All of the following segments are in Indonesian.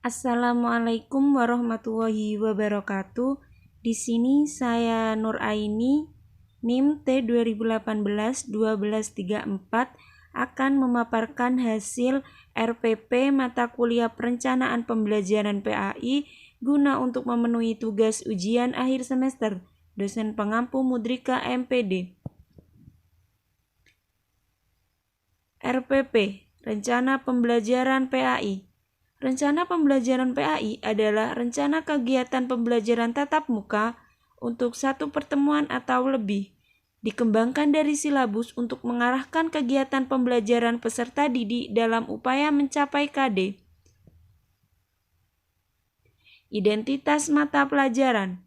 Assalamualaikum warahmatullahi wabarakatuh. Di sini saya Nur Aini, NIM T 2018-1234 akan memaparkan hasil RPP mata kuliah Perencanaan Pembelajaran PAI guna untuk memenuhi tugas ujian akhir semester. Dosen pengampu Mudrika MPD. RPP, Rencana Pembelajaran PAI. Rencana pembelajaran PAI adalah rencana kegiatan pembelajaran tatap muka untuk satu pertemuan atau lebih. Dikembangkan dari silabus untuk mengarahkan kegiatan pembelajaran peserta didik dalam upaya mencapai KD. Identitas mata pelajaran.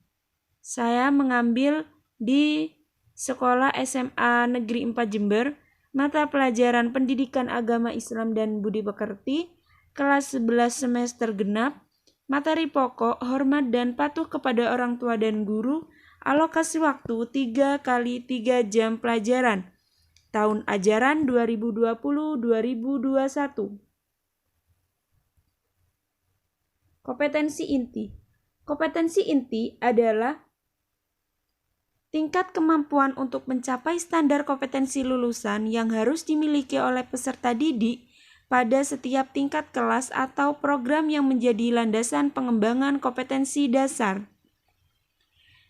Saya mengambil di Sekolah SMA Negeri 4 Jember, mata pelajaran Pendidikan Agama Islam dan Budi Pekerti, kelas 11 semester genap, materi pokok, hormat dan patuh kepada orang tua dan guru, alokasi waktu 3 kali 3 jam pelajaran, tahun ajaran 2020-2021. Kompetensi inti. Kompetensi inti adalah tingkat kemampuan untuk mencapai standar kompetensi lulusan yang harus dimiliki oleh peserta didik pada setiap tingkat kelas atau program yang menjadi landasan pengembangan kompetensi dasar.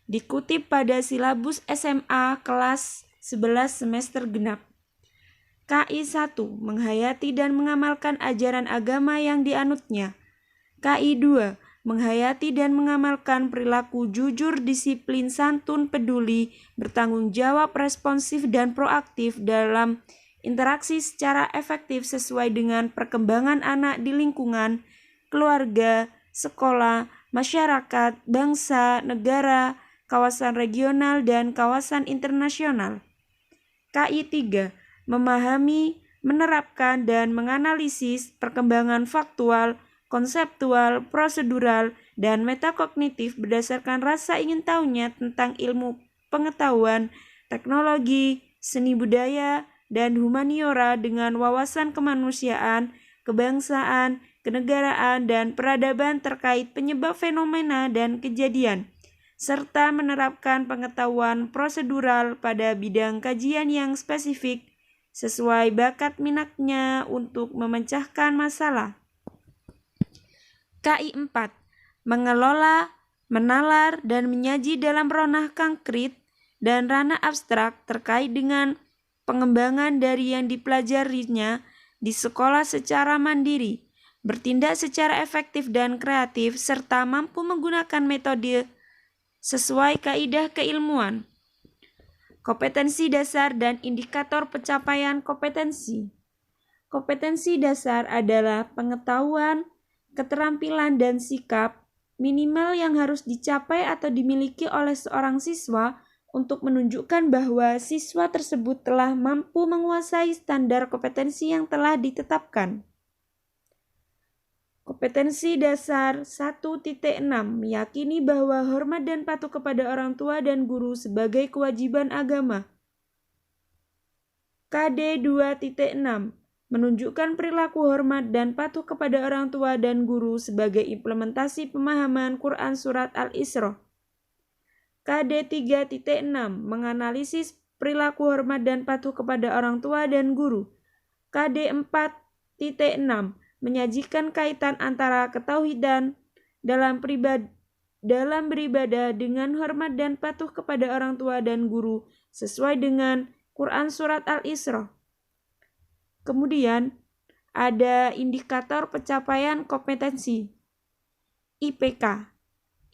Dikutip pada silabus SMA kelas 11 semester genap. KI 1. Menghayati dan mengamalkan ajaran agama yang dianutnya. KI 2. Menghayati dan mengamalkan perilaku jujur, disiplin, santun, peduli, bertanggung jawab, responsif, dan proaktif dalam interaksi secara efektif sesuai dengan perkembangan anak di lingkungan, keluarga, sekolah, masyarakat, bangsa, negara, kawasan regional, dan kawasan internasional. KI 3. Memahami, menerapkan, dan menganalisis perkembangan faktual, konseptual, prosedural, dan metakognitif berdasarkan rasa ingin tahunya tentang ilmu pengetahuan, teknologi, seni budaya, dan humaniora dengan wawasan kemanusiaan, kebangsaan, kenegaraan, dan peradaban terkait penyebab fenomena dan kejadian, serta menerapkan pengetahuan prosedural pada bidang kajian yang spesifik sesuai bakat minatnya untuk memecahkan masalah. KI 4. Mengelola, menalar, dan menyaji dalam ranah konkret dan ranah abstrak terkait dengan pengembangan dari yang dipelajarinya di sekolah secara mandiri, bertindak secara efektif dan kreatif, serta mampu menggunakan metode sesuai kaidah keilmuan. Kompetensi dasar dan indikator pencapaian kompetensi. Kompetensi dasar adalah pengetahuan, keterampilan, dan sikap minimal yang harus dicapai atau dimiliki oleh seorang siswa untuk menunjukkan bahwa siswa tersebut telah mampu menguasai standar kompetensi yang telah ditetapkan. Kompetensi dasar 1.6 meyakini bahwa hormat dan patuh kepada orang tua dan guru sebagai kewajiban agama. KD 2.6 menunjukkan perilaku hormat dan patuh kepada orang tua dan guru sebagai implementasi pemahaman Quran Surat Al-Isra. KD 3.6 menganalisis perilaku hormat dan patuh kepada orang tua dan guru. KD 4.6 menyajikan kaitan antara ketauhidan dalam beribadah dengan hormat dan patuh kepada orang tua dan guru sesuai dengan Quran Surat Al-Isra. Kemudian ada indikator pencapaian kompetensi. IPK.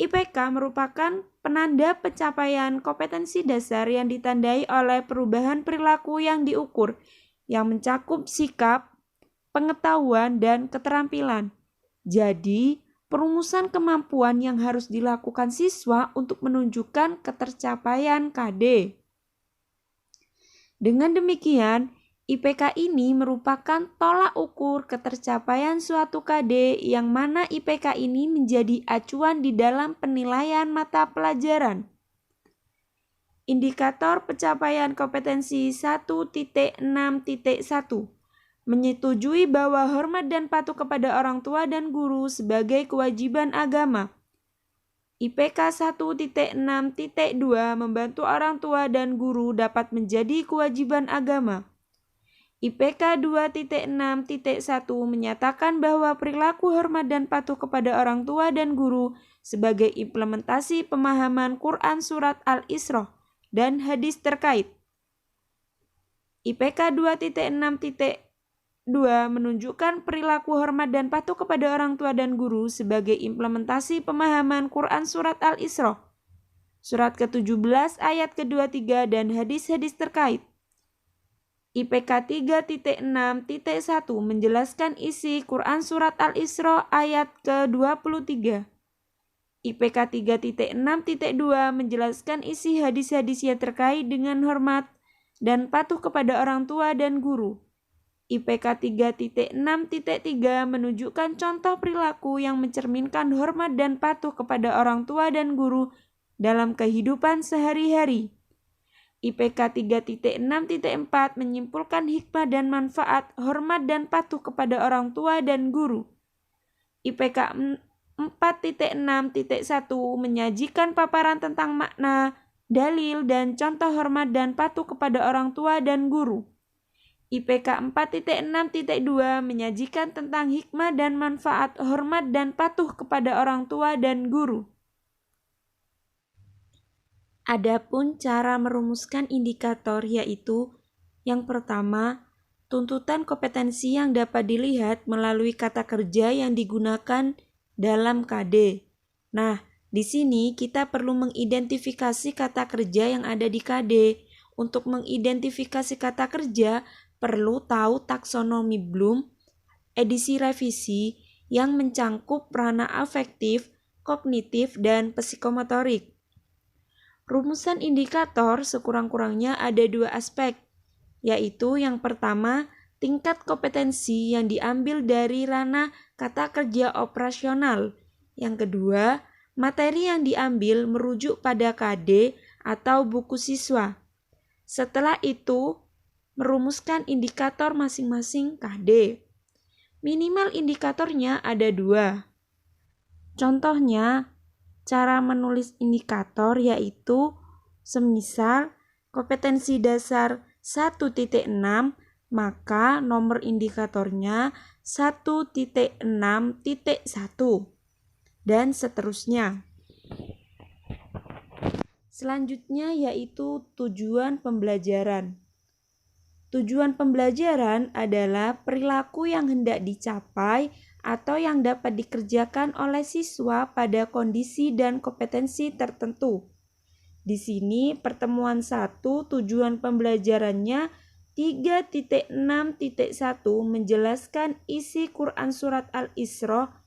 IPK merupakan penanda pencapaian kompetensi dasar yang ditandai oleh perubahan perilaku yang diukur, yang mencakup sikap, pengetahuan, dan keterampilan. Jadi, perumusan kemampuan yang harus dilakukan siswa untuk menunjukkan ketercapaian KD. Dengan demikian, IPK ini merupakan tolak ukur ketercapaian suatu KD yang mana IPK ini menjadi acuan di dalam penilaian mata pelajaran. Indikator pencapaian kompetensi 1.6.1 menyetujui bahwa hormat dan patuh kepada orang tua dan guru sebagai kewajiban agama. IPK 1.6.2 membantu orang tua dan guru dapat menjadi kewajiban agama. IPK 2.6.1 menyatakan bahwa perilaku hormat dan patuh kepada orang tua dan guru sebagai implementasi pemahaman Quran Surat Al-Isra dan hadis terkait. IPK 2.6.2 menunjukkan perilaku hormat dan patuh kepada orang tua dan guru sebagai implementasi pemahaman Quran Surat Al-Isra, Surat ke-17 ayat ke-23 dan hadis-hadis terkait. IPK 3.6.1 menjelaskan isi Quran Surat Al-Isra ayat ke-23. IPK 3.6.2 menjelaskan isi hadis-hadis yang terkait dengan hormat dan patuh kepada orang tua dan guru. IPK 3.6.3 menunjukkan contoh perilaku yang mencerminkan hormat dan patuh kepada orang tua dan guru dalam kehidupan sehari-hari. IPK 3.6.4 menyimpulkan hikmah dan manfaat hormat dan patuh kepada orang tua dan guru. IPK 4.6.1 menyajikan paparan tentang makna, dalil, dan contoh hormat dan patuh kepada orang tua dan guru. IPK 4.6.2 menyajikan tentang hikmah dan manfaat hormat dan patuh kepada orang tua dan guru. Adapun cara merumuskan indikator yaitu yang pertama, tuntutan kompetensi yang dapat dilihat melalui kata kerja yang digunakan dalam KD. Nah, di sini kita perlu mengidentifikasi kata kerja yang ada di KD. Untuk mengidentifikasi kata kerja, perlu tahu taksonomi Bloom, edisi revisi yang mencangkup ranah afektif, kognitif, dan psikomotorik. Rumusan indikator sekurang-kurangnya ada dua aspek, yaitu yang pertama, tingkat kompetensi yang diambil dari ranah kata kerja operasional. Yang kedua, materi yang diambil merujuk pada KD atau buku siswa. Setelah itu, merumuskan indikator masing-masing KD. Minimal indikatornya ada dua. Contohnya, cara menulis indikator yaitu semisal kompetensi dasar 1.6, maka nomor indikatornya 1.6.1 dan seterusnya. Selanjutnya yaitu tujuan pembelajaran. Tujuan pembelajaran adalah perilaku yang hendak dicapai atau yang dapat dikerjakan oleh siswa pada kondisi dan kompetensi tertentu. Di sini pertemuan 1 tujuan pembelajarannya 3.6.1 menjelaskan isi Quran Surat Al-Isra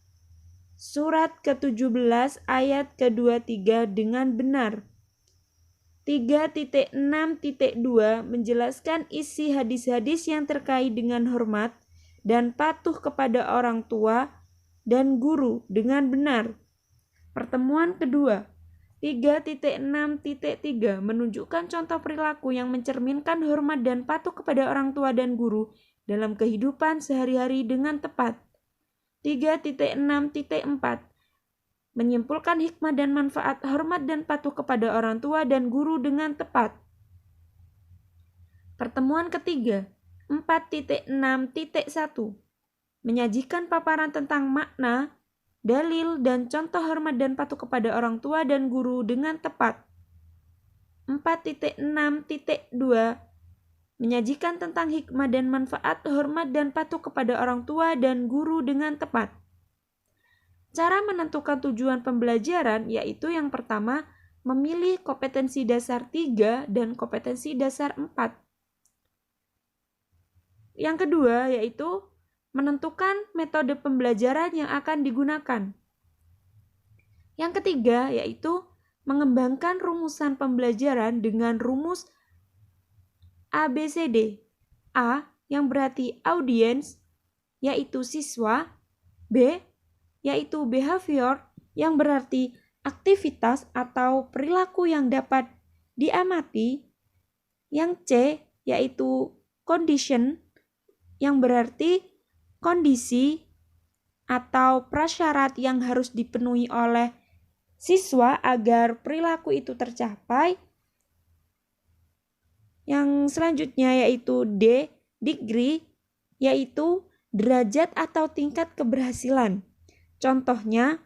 Surat ke-17 ayat ke-23 dengan benar. 3.6.2 menjelaskan isi hadis-hadis yang terkait dengan hormat dan patuh kepada orang tua dan guru dengan benar. Pertemuan kedua, 3.6.3 menunjukkan contoh perilaku yang mencerminkan hormat dan patuh kepada orang tua dan guru dalam kehidupan sehari-hari dengan tepat. 3.6.4 menyimpulkan hikmah dan manfaat hormat dan patuh kepada orang tua dan guru dengan tepat. Pertemuan ketiga, 4.6.1 menyajikan paparan tentang makna, dalil, dan contoh hormat dan patuh kepada orang tua dan guru dengan tepat. 4.6.2 menyajikan tentang hikmah dan manfaat hormat dan patuh kepada orang tua dan guru dengan tepat. Cara menentukan tujuan pembelajaran yaitu yang pertama, memilih kompetensi dasar 3 dan kompetensi dasar 4. Yang kedua yaitu menentukan metode pembelajaran yang akan digunakan. Yang ketiga yaitu mengembangkan rumusan pembelajaran dengan rumus ABCD. A yang berarti audience yaitu siswa, B yaitu behavior yang berarti aktivitas atau perilaku yang dapat diamati, yang C yaitu condition yang berarti kondisi atau prasyarat yang harus dipenuhi oleh siswa agar perilaku itu tercapai. Yang selanjutnya yaitu D, degree, yaitu derajat atau tingkat keberhasilan. Contohnya,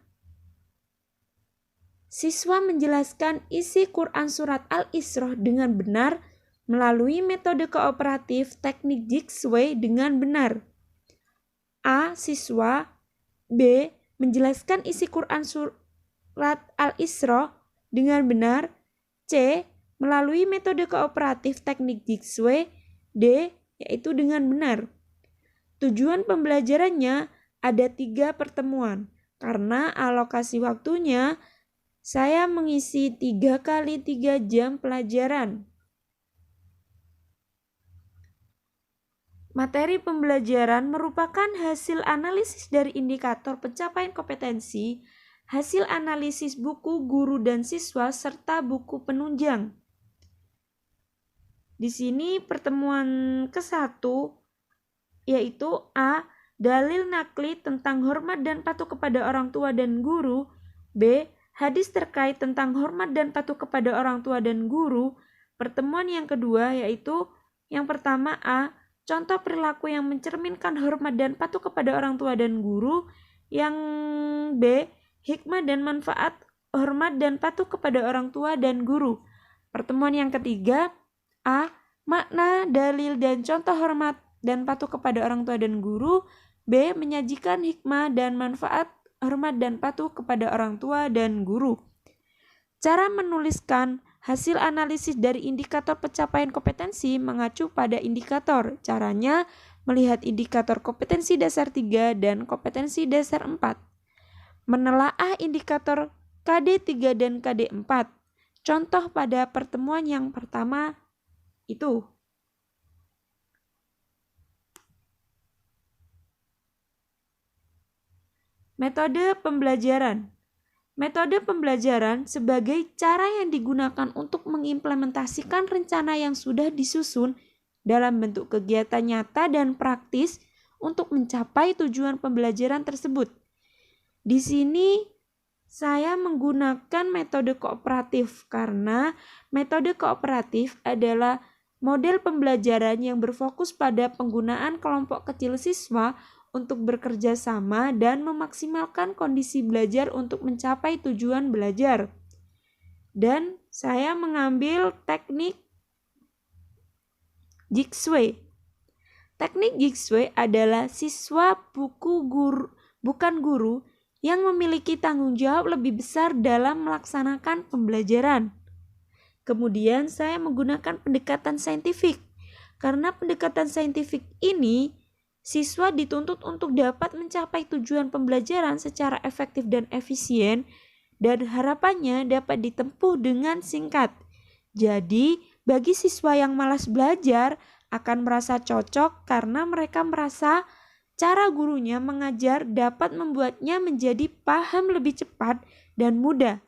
siswa menjelaskan isi Quran Surat Al-Isra dengan benar melalui metode kooperatif teknik Jigsaw dengan benar. A. Siswa B. Menjelaskan isi Quran Surat Al-Isra dengan benar. C. Melalui metode kooperatif teknik Jigsaw. D. Yaitu dengan benar. Tujuan pembelajarannya ada 3 pertemuan. Karena alokasi waktunya saya mengisi 3 kali 3 jam pelajaran. Materi pembelajaran merupakan hasil analisis dari indikator pencapaian kompetensi, hasil analisis buku guru dan siswa, serta buku penunjang. Di sini pertemuan ke-1 yaitu A. Dalil nakli tentang hormat dan patuh kepada orang tua dan guru. B. Hadis terkait tentang hormat dan patuh kepada orang tua dan guru. Pertemuan yang kedua yaitu yang pertama A. Contoh perilaku yang mencerminkan hormat dan patuh kepada orang tua dan guru. Yang B. Hikmah dan manfaat hormat dan patuh kepada orang tua dan guru. Pertemuan yang ketiga A. Makna, dalil, dan contoh hormat dan patuh kepada orang tua dan guru. B. Menyajikan hikmah dan manfaat hormat dan patuh kepada orang tua dan guru. Cara menuliskan hasil analisis dari indikator pencapaian kompetensi mengacu pada indikator. Caranya melihat indikator kompetensi dasar 3 dan kompetensi dasar 4. Menelaah indikator KD 3 dan KD 4. Contoh pada pertemuan yang pertama itu. Metode pembelajaran. Metode pembelajaran sebagai cara yang digunakan untuk mengimplementasikan rencana yang sudah disusun dalam bentuk kegiatan nyata dan praktis untuk mencapai tujuan pembelajaran tersebut. Di sini saya menggunakan metode kooperatif karena metode kooperatif adalah model pembelajaran yang berfokus pada penggunaan kelompok kecil siswa untuk bekerja sama dan memaksimalkan kondisi belajar untuk mencapai tujuan belajar. Dan saya mengambil teknik Jigsaw. Teknik Jigsaw adalah siswa bukan guru yang memiliki tanggung jawab lebih besar dalam melaksanakan pembelajaran. Kemudian saya menggunakan pendekatan saintifik. Karena pendekatan saintifik ini siswa dituntut untuk dapat mencapai tujuan pembelajaran secara efektif dan efisien, dan harapannya dapat ditempuh dengan singkat. Jadi, bagi siswa yang malas belajar akan merasa cocok karena mereka merasa cara gurunya mengajar dapat membuatnya menjadi paham lebih cepat dan mudah.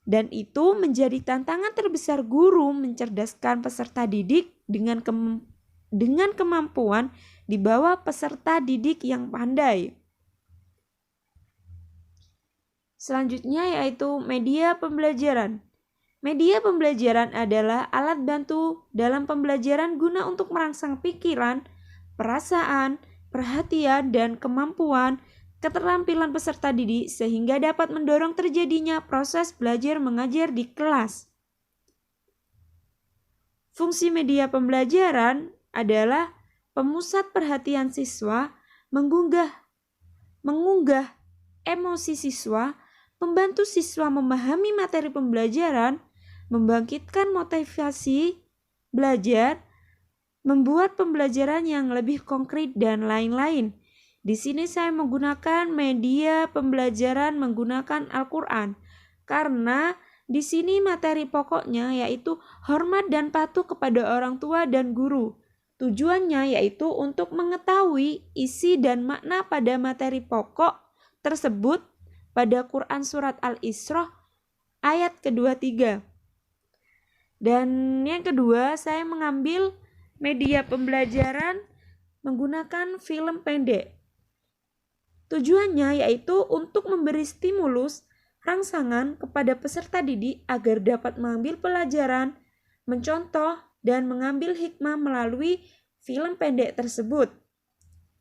Dan itu menjadi tantangan terbesar guru mencerdaskan peserta didik dengan kemampuan di bawah peserta didik yang pandai. Selanjutnya yaitu media pembelajaran. Media pembelajaran adalah alat bantu dalam pembelajaran guna untuk merangsang pikiran, perasaan, perhatian, dan kemampuan keterampilan peserta didik sehingga dapat mendorong terjadinya proses belajar mengajar di kelas. Fungsi media pembelajaran adalah pemusat perhatian siswa, mengunggah emosi siswa, membantu siswa memahami materi pembelajaran, membangkitkan motivasi belajar, membuat pembelajaran yang lebih konkret, dan lain-lain. Di sini saya menggunakan media pembelajaran menggunakan Al-Quran, karena di sini materi pokoknya yaitu hormat dan patuh kepada orang tua dan guru. Tujuannya yaitu untuk mengetahui isi dan makna pada materi pokok tersebut pada Quran Surat Al-Isra ayat ke-23. Dan yang kedua, saya mengambil media pembelajaran menggunakan film pendek. Tujuannya yaitu untuk memberi stimulus rangsangan kepada peserta didik agar dapat mengambil pelajaran, mencontoh, dan mengambil hikmah melalui film pendek tersebut.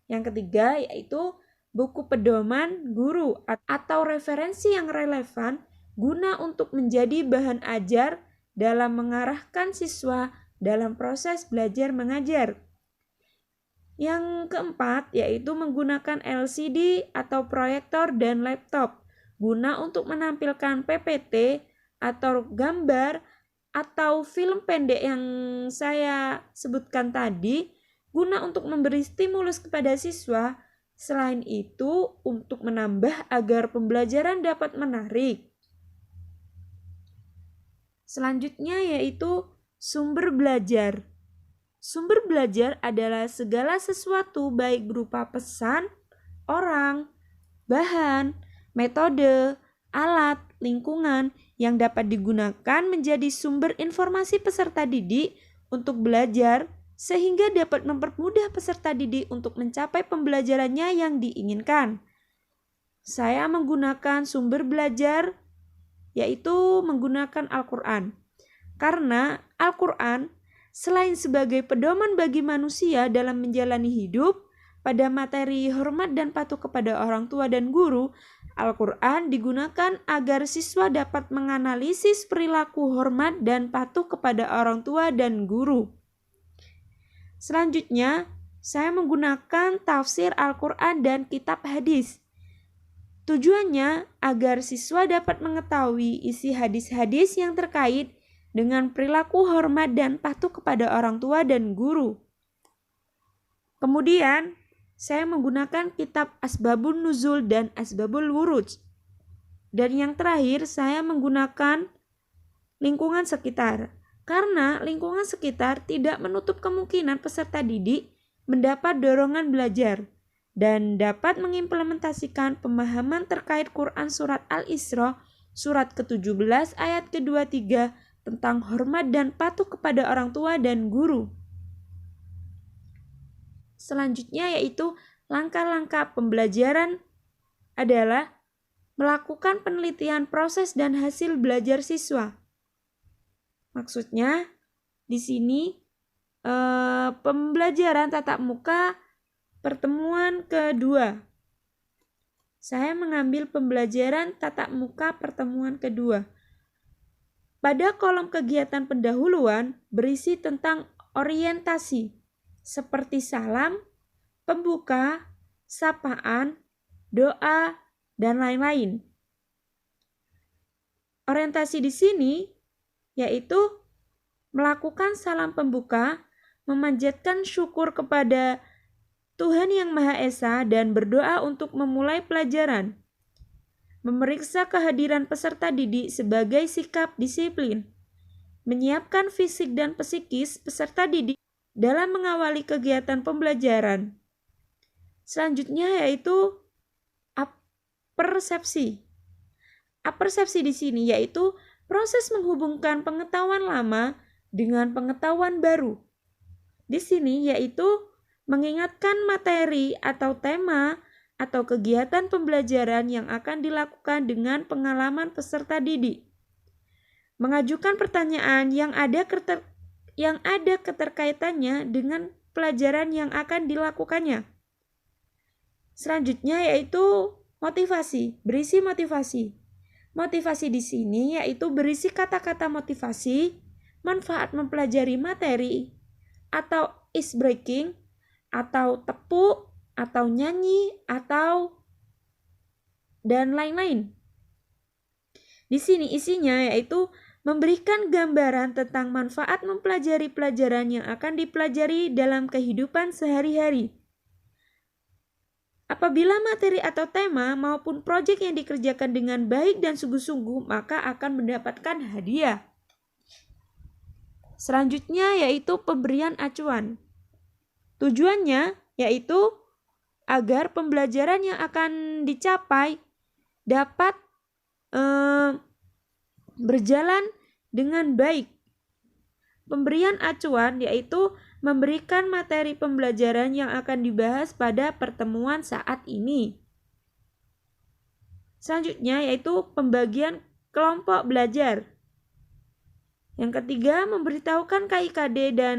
Yang ketiga yaitu buku pedoman guru atau referensi yang relevan guna untuk menjadi bahan ajar dalam mengarahkan siswa dalam proses belajar mengajar. Yang keempat yaitu menggunakan LCD atau proyektor dan laptop guna untuk menampilkan PPT atau gambar atau film pendek yang saya sebutkan tadi guna untuk memberi stimulus kepada siswa. Selain itu, untuk menambah agar pembelajaran dapat menarik. Selanjutnya yaitu sumber belajar. Sumber belajar adalah segala sesuatu baik berupa pesan, orang, bahan, metode, alat, lingkungan yang dapat digunakan menjadi sumber informasi peserta didik untuk belajar sehingga dapat mempermudah peserta didik untuk mencapai pembelajarannya yang diinginkan. Saya menggunakan sumber belajar yaitu menggunakan Al-Quran. Karena Al-Quran selain sebagai pedoman bagi manusia dalam menjalani hidup pada materi hormat dan patuh kepada orang tua dan guru, Al-Quran digunakan agar siswa dapat menganalisis perilaku hormat dan patuh kepada orang tua dan guru. Selanjutnya, saya menggunakan tafsir Al-Quran dan kitab hadis. Tujuannya agar siswa dapat mengetahui isi hadis-hadis yang terkait dengan perilaku hormat dan patuh kepada orang tua dan guru. Kemudian, saya menggunakan kitab Asbabun Nuzul dan Asbabul Wuruj. Dan yang terakhir, saya menggunakan lingkungan sekitar. Karena lingkungan sekitar tidak menutup kemungkinan peserta didik mendapat dorongan belajar dan dapat mengimplementasikan pemahaman terkait Quran Surat Al-Isra surat ke-17 ayat ke-23 tentang hormat dan patuh kepada orang tua dan guru. Selanjutnya yaitu langkah-langkah pembelajaran adalah melakukan penelitian proses dan hasil belajar siswa. Maksudnya di sini pembelajaran tatap muka pertemuan kedua. Saya mengambil pembelajaran tatap muka pertemuan kedua. Pada kolom kegiatan pendahuluan berisi tentang orientasi seperti salam, pembuka, sapaan, doa, dan lain-lain. Orientasi di sini yaitu melakukan salam pembuka, memanjatkan syukur kepada Tuhan Yang Maha Esa dan berdoa untuk memulai pelajaran. Memeriksa kehadiran peserta didik sebagai sikap disiplin. Menyiapkan fisik dan psikis peserta didik dalam mengawali kegiatan pembelajaran. Selanjutnya yaitu apersepsi. Apersepsi di sini yaitu proses menghubungkan pengetahuan lama dengan pengetahuan baru. Di sini yaitu mengingatkan materi atau tema atau kegiatan pembelajaran yang akan dilakukan dengan pengalaman peserta didik. Mengajukan pertanyaan yang ada keterkaitannya dengan pelajaran yang akan dilakukannya. Selanjutnya yaitu motivasi, berisi motivasi. Motivasi di sini yaitu berisi kata-kata motivasi, manfaat mempelajari materi, atau ice breaking, atau tepuk, atau nyanyi, atau dan lain-lain. Di sini isinya yaitu memberikan gambaran tentang manfaat mempelajari pelajaran yang akan dipelajari dalam kehidupan sehari-hari. Apabila materi atau tema maupun proyek yang dikerjakan dengan baik dan sungguh-sungguh, maka akan mendapatkan hadiah. Selanjutnya yaitu pemberian acuan. Tujuannya yaitu agar pembelajaran yang akan dicapai dapat berjalan dengan baik. Pemberian acuan yaitu memberikan materi pembelajaran yang akan dibahas pada pertemuan saat ini. Selanjutnya yaitu pembagian kelompok belajar. Yang ketiga, memberitahukan KIKD dan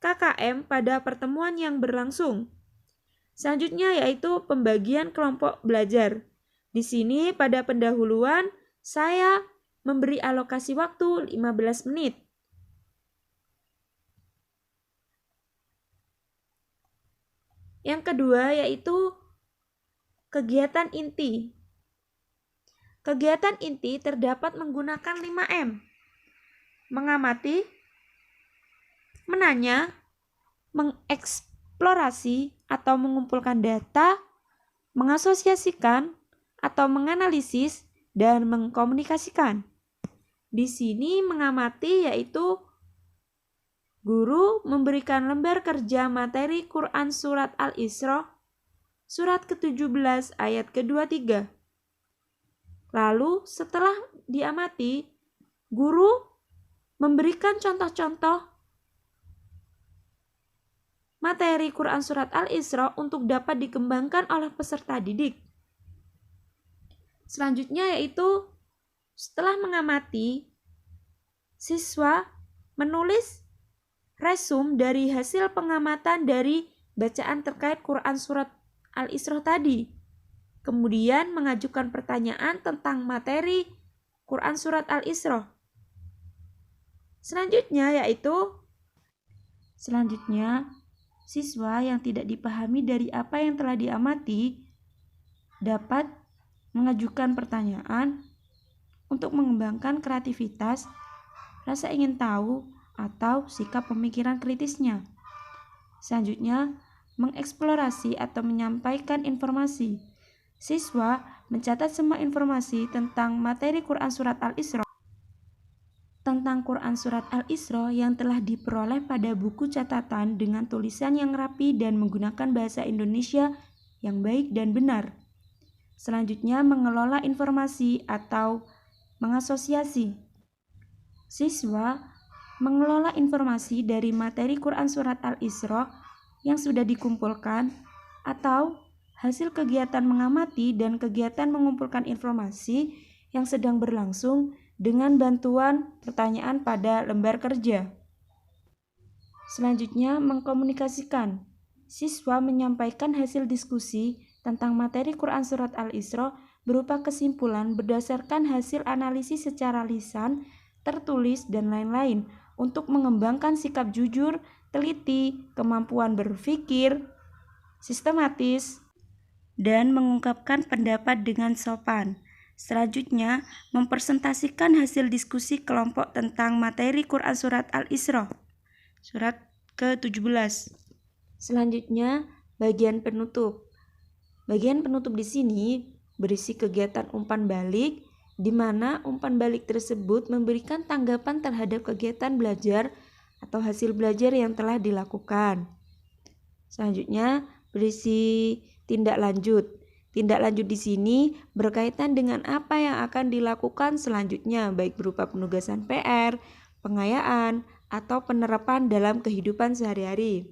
KKM pada pertemuan yang berlangsung. Selanjutnya yaitu pembagian kelompok belajar. Di sini pada pendahuluan saya memberi alokasi waktu 15 menit. Yang kedua yaitu kegiatan inti. Kegiatan inti terdapat menggunakan 5M. Mengamati, menanya, mengeksplorasi atau mengumpulkan data, mengasosiasikan atau menganalisis, dan mengkomunikasikan. Di sini mengamati yaitu guru memberikan lembar kerja materi Quran Surat Al-Isra, surat ke-17 ayat ke-23. Lalu setelah diamati, guru memberikan contoh-contoh materi Quran Surat Al-Isra untuk dapat dikembangkan oleh peserta didik. Selanjutnya yaitu setelah mengamati, siswa menulis resum dari hasil pengamatan dari bacaan terkait Quran Surat Al-Isra tadi. Kemudian mengajukan pertanyaan tentang materi Quran Surat Al-Isra. Selanjutnya siswa yang tidak dipahami dari apa yang telah diamati dapat mengajukan pertanyaan untuk mengembangkan kreativitas, rasa ingin tahu, atau sikap pemikiran kritisnya. Selanjutnya, mengeksplorasi atau menyampaikan informasi. Siswa mencatat semua informasi tentang materi Quran Surat Al-Isra yang telah diperoleh pada buku catatan dengan tulisan yang rapi dan menggunakan bahasa Indonesia yang baik dan benar. Selanjutnya, mengelola informasi atau mengasosiasi. Siswa mengelola informasi dari materi Quran Surat Al-Isra yang sudah dikumpulkan atau hasil kegiatan mengamati dan kegiatan mengumpulkan informasi yang sedang berlangsung dengan bantuan pertanyaan pada lembar kerja. Selanjutnya, mengkomunikasikan. Siswa menyampaikan hasil diskusi tentang materi Quran Surat Al-Isra berupa kesimpulan berdasarkan hasil analisis secara lisan, tertulis, dan lain-lain untuk mengembangkan sikap jujur, teliti, kemampuan berpikir, sistematis, dan mengungkapkan pendapat dengan sopan. Selanjutnya, mempresentasikan hasil diskusi kelompok tentang materi Quran Surat Al-Isra, surat ke-17. Selanjutnya, bagian penutup. Bagian penutup di sini berisi kegiatan umpan balik, di mana umpan balik tersebut memberikan tanggapan terhadap kegiatan belajar atau hasil belajar yang telah dilakukan. Selanjutnya, berisi tindak lanjut. Tindak lanjut di sini berkaitan dengan apa yang akan dilakukan selanjutnya, baik berupa penugasan PR, pengayaan, atau penerapan dalam kehidupan sehari-hari.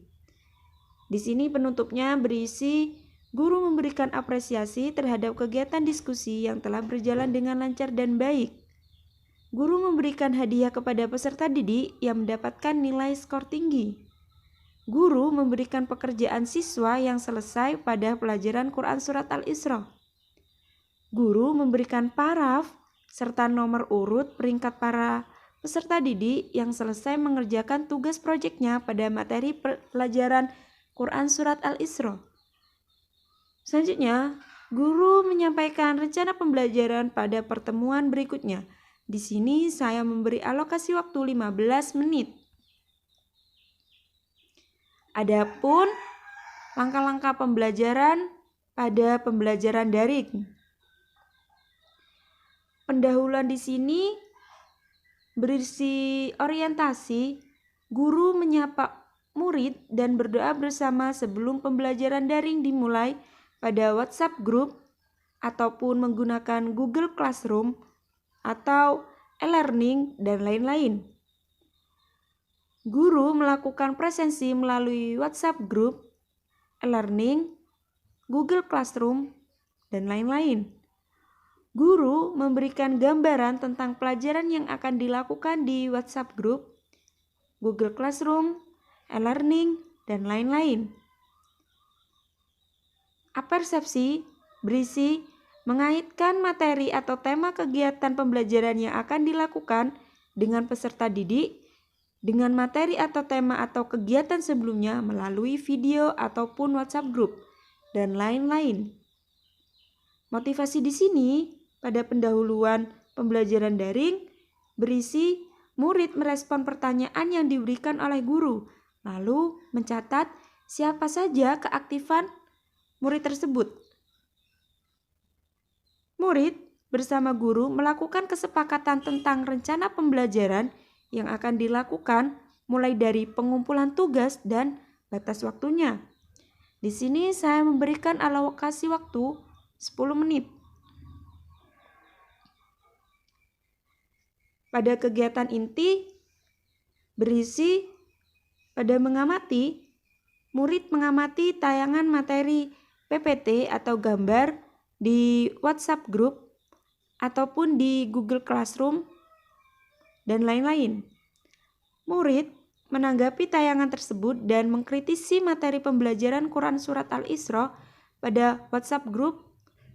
Di sini penutupnya berisi guru memberikan apresiasi terhadap kegiatan diskusi yang telah berjalan dengan lancar dan baik. Guru memberikan hadiah kepada peserta didik yang mendapatkan nilai skor tinggi. Guru memberikan pekerjaan siswa yang selesai pada pelajaran Quran Surat Al-Isra. Guru memberikan paraf serta nomor urut peringkat para peserta didik yang selesai mengerjakan tugas proyeknya pada materi pelajaran Quran Surat Al-Isra. Selanjutnya, guru menyampaikan rencana pembelajaran pada pertemuan berikutnya. Di sini saya memberi alokasi waktu 15 menit. Adapun langkah-langkah pembelajaran pada pembelajaran daring. Pendahuluan di sini berisi orientasi, guru menyapa murid dan berdoa bersama sebelum pembelajaran daring dimulai pada WhatsApp group ataupun menggunakan Google Classroom atau e-learning dan lain-lain. Guru melakukan presensi melalui WhatsApp Group, e-learning, Google Classroom, dan lain-lain. Guru memberikan gambaran tentang pelajaran yang akan dilakukan di WhatsApp Group, Google Classroom, e-learning, dan lain-lain. Apersepsi berisi mengaitkan materi atau tema kegiatan pembelajaran yang akan dilakukan dengan peserta didik dengan materi atau tema atau kegiatan sebelumnya melalui video ataupun WhatsApp Group, dan lain-lain. Motivasi di sini pada pendahuluan pembelajaran daring berisi murid merespon pertanyaan yang diberikan oleh guru, lalu mencatat siapa saja keaktifan murid tersebut. Murid bersama guru melakukan kesepakatan tentang rencana pembelajaran yang akan dilakukan mulai dari pengumpulan tugas dan batas waktunya. Di sini saya memberikan alokasi waktu 10 menit. Pada kegiatan inti berisi pada mengamati, murid mengamati tayangan materi PPT atau gambar di WhatsApp Group ataupun di Google Classroom dan lain-lain. Murid menanggapi tayangan tersebut dan mengkritisi materi pembelajaran Quran Surat Al-Isra pada WhatsApp Group,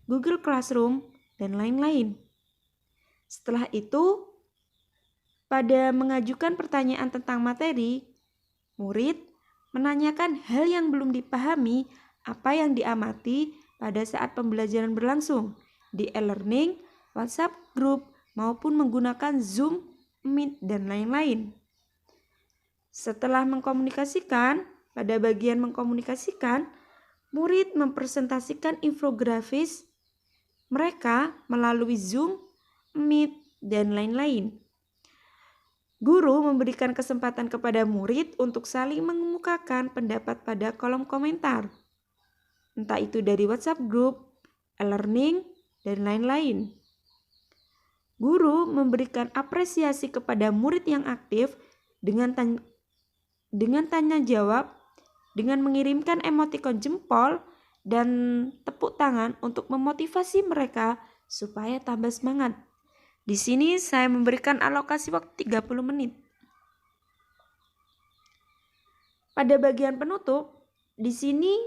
Google Classroom, dan lain-lain. Setelah itu, pada mengajukan pertanyaan tentang materi, murid menanyakan hal yang belum dipahami apa yang diamati pada saat pembelajaran berlangsung di e-learning, WhatsApp Group, maupun menggunakan Zoom, Meet, dan lain-lain. Setelah mengkomunikasikan, pada bagian mengkomunikasikan, murid mempresentasikan infografis mereka melalui Zoom, Meet, dan lain-lain. Guru memberikan kesempatan kepada murid untuk saling mengemukakan pendapat pada kolom komentar, entah itu dari WhatsApp Group, e-learning, dan lain-lain. Guru memberikan apresiasi kepada murid yang aktif dengan tanya jawab, dengan mengirimkan emotikon jempol dan tepuk tangan untuk memotivasi mereka supaya tambah semangat. Di sini saya memberikan alokasi waktu 30 menit. Pada bagian penutup, di sini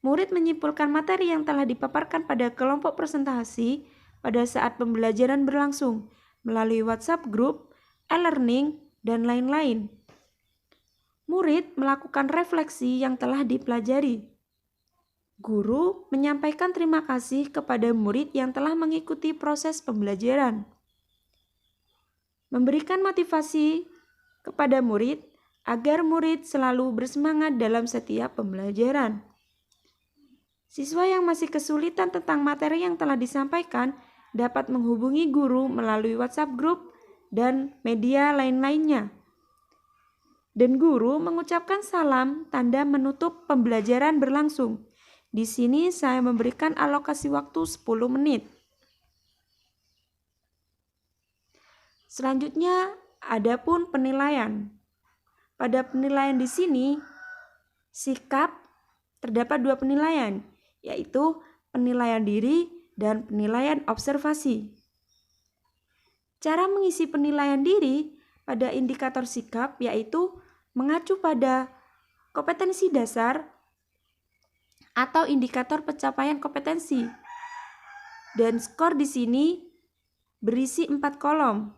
murid menyimpulkan materi yang telah dipaparkan pada kelompok presentasi pada saat pembelajaran berlangsung melalui WhatsApp Group, e-learning, dan lain-lain. Murid melakukan refleksi yang telah dipelajari. Guru menyampaikan terima kasih kepada murid yang telah mengikuti proses pembelajaran. Memberikan motivasi kepada murid agar murid selalu bersemangat dalam setiap pembelajaran. Siswa yang masih kesulitan tentang materi yang telah disampaikan dapat menghubungi guru melalui WhatsApp Group dan media lain-lainnya. Dan guru mengucapkan salam tanda menutup pembelajaran berlangsung. Di sini saya memberikan alokasi waktu 10 menit. Selanjutnya, adapun penilaian. Pada penilaian di sini, sikap terdapat 2 penilaian, yaitu penilaian diri dan penilaian observasi. Cara mengisi penilaian diri pada indikator sikap yaitu mengacu pada kompetensi dasar atau indikator pencapaian kompetensi. Dan skor di sini berisi 4 kolom,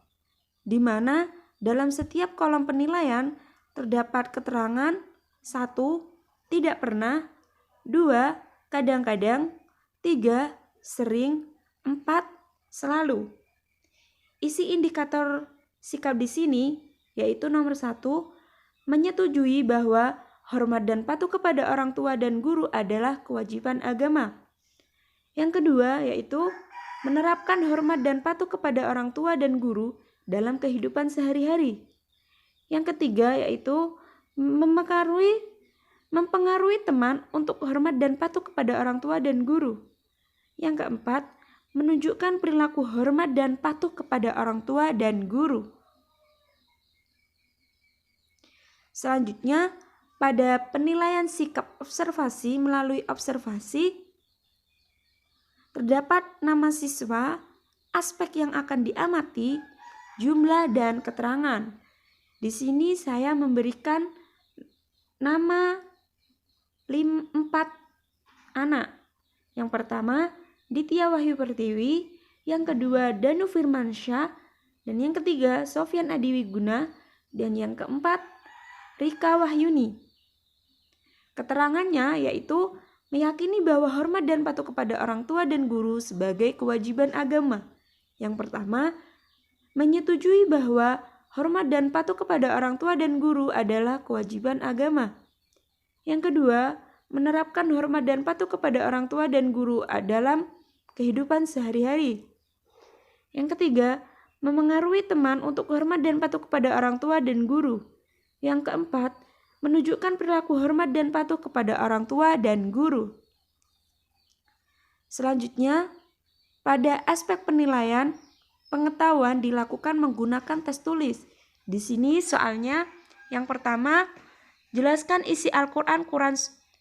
di mana dalam setiap kolom penilaian terdapat keterangan 1. Tidak pernah, 2. Kadang-kadang, 3. Sering, 4. Selalu. Isi indikator sikap di sini yaitu nomor 1, menyetujui bahwa hormat dan patuh kepada orang tua dan guru adalah kewajiban agama. Yang kedua yaitu menerapkan hormat dan patuh kepada orang tua dan guru dalam kehidupan sehari-hari. Yang ketiga yaitu mempengaruhi teman untuk hormat dan patuh kepada orang tua dan guru. Yang keempat, menunjukkan perilaku hormat dan patuh kepada orang tua dan guru. Selanjutnya, pada penilaian sikap observasi melalui observasi, terdapat nama siswa, aspek yang akan diamati, jumlah dan keterangan. Di sini saya memberikan nama 4 anak. Yang pertama, Ditya Wahyu Pertiwi, yang kedua Danu Firmansyah, dan yang ketiga Sofyan Adiwiguna, dan yang keempat Rika Wahyuni. Keterangannya yaitu meyakini bahwa hormat dan patuh kepada orang tua dan guru sebagai kewajiban agama. Yang pertama, menyetujui bahwa hormat dan patuh kepada orang tua dan guru adalah kewajiban agama. Yang kedua, menerapkan hormat dan patuh kepada orang tua dan guru dalam kehidupan sehari-hari. Yang ketiga, memengaruhi teman untuk hormat dan patuh kepada orang tua dan guru. Yang keempat, menunjukkan perilaku hormat dan patuh kepada orang tua dan guru. Selanjutnya, pada aspek penilaian, pengetahuan dilakukan menggunakan tes tulis. Di sini soalnya yang pertama, jelaskan isi Al-Quran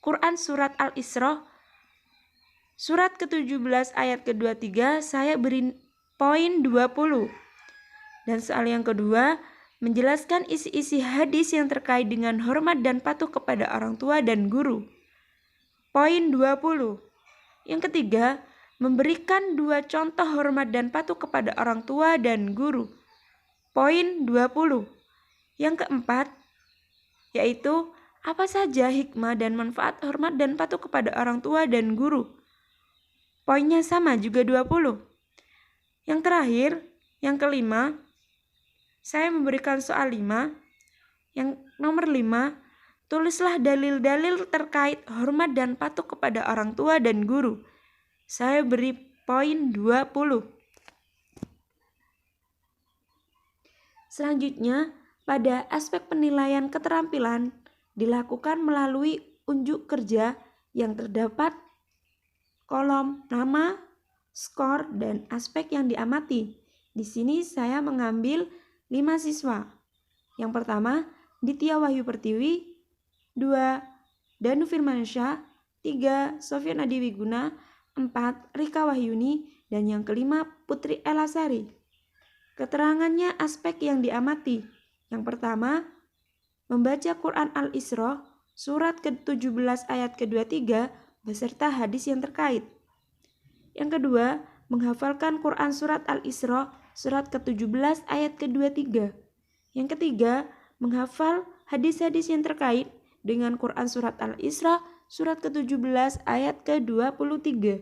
Quran surat Al-Isra surat ke-17 ayat ke-23, saya beri poin 20. Dan soal yang kedua, menjelaskan isi-isi hadis yang terkait dengan hormat dan patuh kepada orang tua dan guru. Poin 20. Yang ketiga, memberikan 2 contoh hormat dan patuh kepada orang tua dan guru. Poin 20. Yang keempat, yaitu apa saja hikmah dan manfaat hormat dan patuh kepada orang tua dan guru. Poinnya sama juga 20. Yang terakhir, yang kelima, saya memberikan soal 5. Yang nomor 5, tulislah dalil-dalil terkait hormat dan patuh kepada orang tua dan guru. Saya beri poin 20. Selanjutnya, pada aspek penilaian keterampilan dilakukan melalui unjuk kerja yang terdapat kolom nama, skor, dan aspek yang diamati. Di sini saya mengambil 5 siswa. Yang pertama, Ditya Wahyu Pertiwi, 2. Danu Firmansyah, 3. Sofyan Adiwiguna, 4. Rika Wahyuni, dan yang kelima Putri Elasari. Keterangannya aspek yang diamati. Yang pertama, membaca Quran Al-Isra surat ke-17 ayat ke-23 beserta hadis yang terkait. Yang kedua, menghafalkan Quran surat Al-Isra surat ke-17 ayat ke-23. Yang ketiga, menghafal hadis-hadis yang terkait dengan Quran surat Al-Isra surat ke-17 ayat ke-23.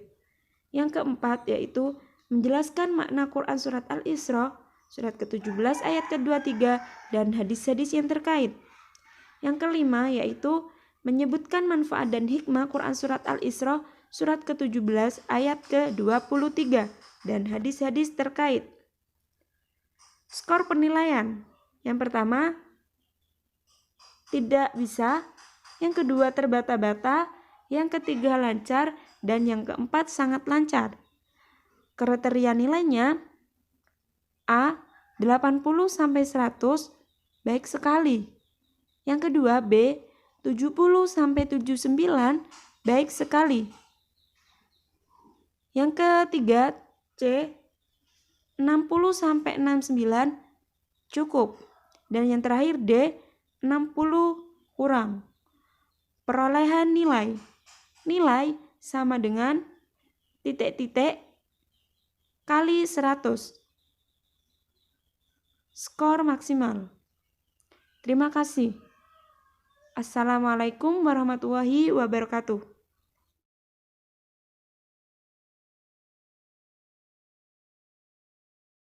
Yang keempat yaitu menjelaskan makna Quran surat Al-Isra surat ke-17 ayat ke-23 dan hadis-hadis yang terkait. Yang kelima yaitu menyebutkan manfaat dan hikmah Quran surat Al-Isra surat ke-17 ayat ke-23 dan hadis-hadis terkait. Skor penilaian. Yang pertama, tidak bisa. Yang kedua, terbata-bata. Yang ketiga, lancar. Dan yang keempat, sangat lancar. Kriteria nilainya A, 80-100, baik sekali. Yang kedua, B, 70-79, baik sekali. Yang ketiga, C, 60-69, cukup. Dan yang terakhir D, 60 kurang. Perolehan nilai. Nilai sama dengan titik-titik kali 100. Skor maksimal. Terima kasih. Assalamualaikum warahmatullahi wabarakatuh.